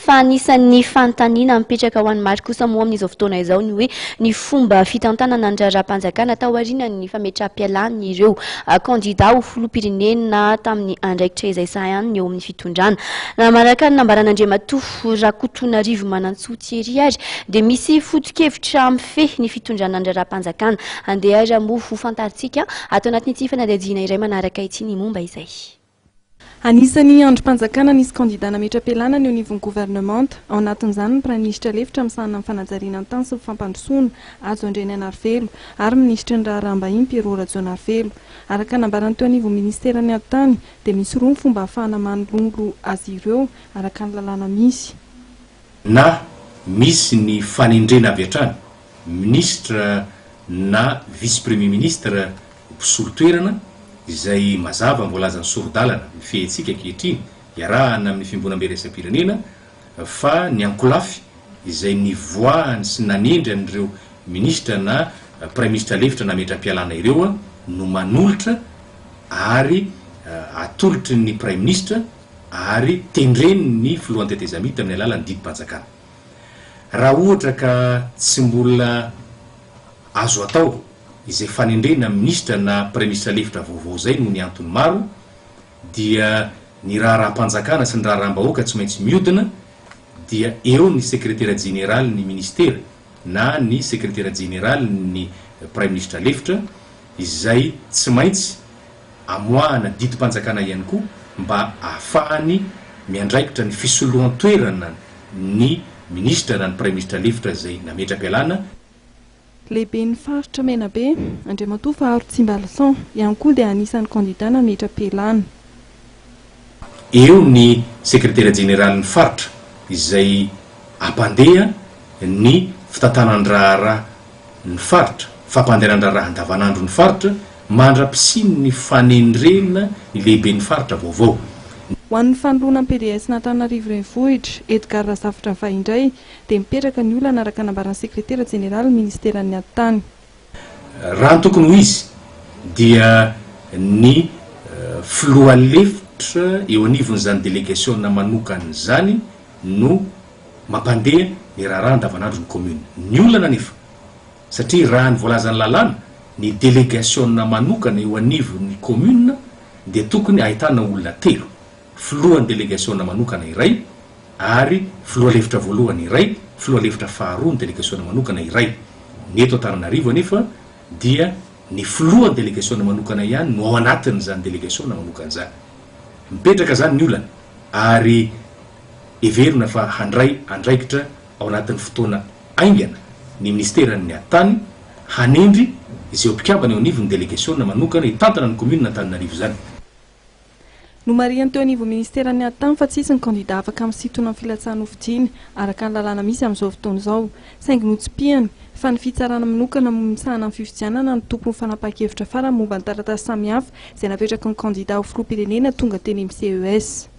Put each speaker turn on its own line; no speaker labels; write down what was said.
fa anisan'ny fanontaniana mipetraka ho an'ny maro kosa moa amin'izao fotoana izao ny hoe ny fomba fitantanana andrara-panjakana tao aorian'ny fametraha-pialana ireo kandida ho filoham-pirenena tamin'ny andraikitra izay sahany eo amin'ny fitondrana. Namaraka ny nambaran'Andriamatoa Rakotonarivo Manantsoa Thierry ary dia misy foto-kevitra mifehy ny fitondrana andrara-panjakana andeha ary moa ho fantaritsika atao anatin'ity fanadihadiana iray manaraka ity ny momba izay.
Anisany androm-panjakana nisy kandida nametra-pialana ny anivon'ny gouvernemanta ao anatin'izany ny praiminisitra lefitra misahana amin'ny fanajariana ny tany sy ny fampandrosoana Azo Andreny Anarivelo ary minisitry ny raharaham-bahiny Pierrot Radzoanarivelo. Araka nambarany teo anivon'ny ministerany an-tany dia misy roa ny fomba ahafahana manolongolo azy ireo araka ny lalàna misy.
Na misy ny fanendrena avy hatrany ministra na vice-premier ministre mpisolo-toerana izay mazava mbola azany sorodalana mifehintsika ankehitriny iarahana amin'ny fimbona am-beresapirenena fa ny ankolafy izay nivoahany sy nanendry an'ireo ministra na praiminisitra lefitra nametra-pialana ireo no manolotra ary atolotry ny praiminisitra ary tendreny ny filohan'ny tetezamita amin'ny alalan'ny didim-panjakana. Raha ohatra ka tsy mbola azo atao izay fanendrena ministra na praiminisitra lefitra vaovao zay no ny antony maro dia ny raharaham-panjakana sy ny raharaham-bahoaka tsy maintsy mihodina dia eo ny sekretera général ny ministera na ny sekretera général ny praiminisitra lefitra izay tsy maintsy amoahana didim-panjakana ihany koa mba ahafahany miandraikitra ny fisolohan-toerana ny ministra na ny praiminisitra lefitra izay nametra-pialana.
Lehibe ny faritra Menabe, Andriamatoa Faharo Tsimbalason ihany koa dia anisan'ny kandida nametra-pialana.
Eo ny sekretera général ny faritra izay ampandeha ny fitantanandraharaha ny faritra, fampandehanan-draharaha andavanandro ny faritra, mandra-pisiny ny fanendrena ny lehibe ny faritra vaovao.
Ho an'ny fanoloana ny PDS n'Antananarivo renivohitra, Edgar Razafitra Vaindray dia mipetraka ny olana araka nambaran'ny sekretera général ministeran'ny an-tany.
Raha ny tokony ho izy dia ny filoha lefitra eo anivon'izany délégation manokana zany no mampandeha ny raharaha andavanandro ny commune. Ny olana nefa satria raha ny voalazan'ny lalàna ny délégation manokana eo anivon'ny commune dia tokony ahitana olona telo. Filohan'ny délégation manokana iray ary filoha lefitra voalohany iray, filoha lefitra faharoa ny délégation manokana iray. Ny eto Antananarivo nefa dia ny filohan'ny délégation manokana ihany no ao anatin'izany délégation manokana zany. Mipetraka zany ny olana ary everina fa handray andraikitra ao anatin'ny fotoana aingana ny ministeran'ny an-tany hanendry izay mpikambana eo anivon'ny délégation manokana hitantana ny commune Antananarivo zany.
Nomariany teo anivon'ny ministerany an-tany fa tsisy ny kandida afaka misintona amin'ny filatsahana hofidiana araka ny lalàna misy amin'izao fotoana izao. Saingy notsipihany fa ny fitsarana manokana misahana amin'ny fifidianana ny tompon'ny fanapahan-kevitra farany momba ny taratasy samihafa izay napetraka ny kandida ho filoham-pirenena tonga teny amin'ny CES.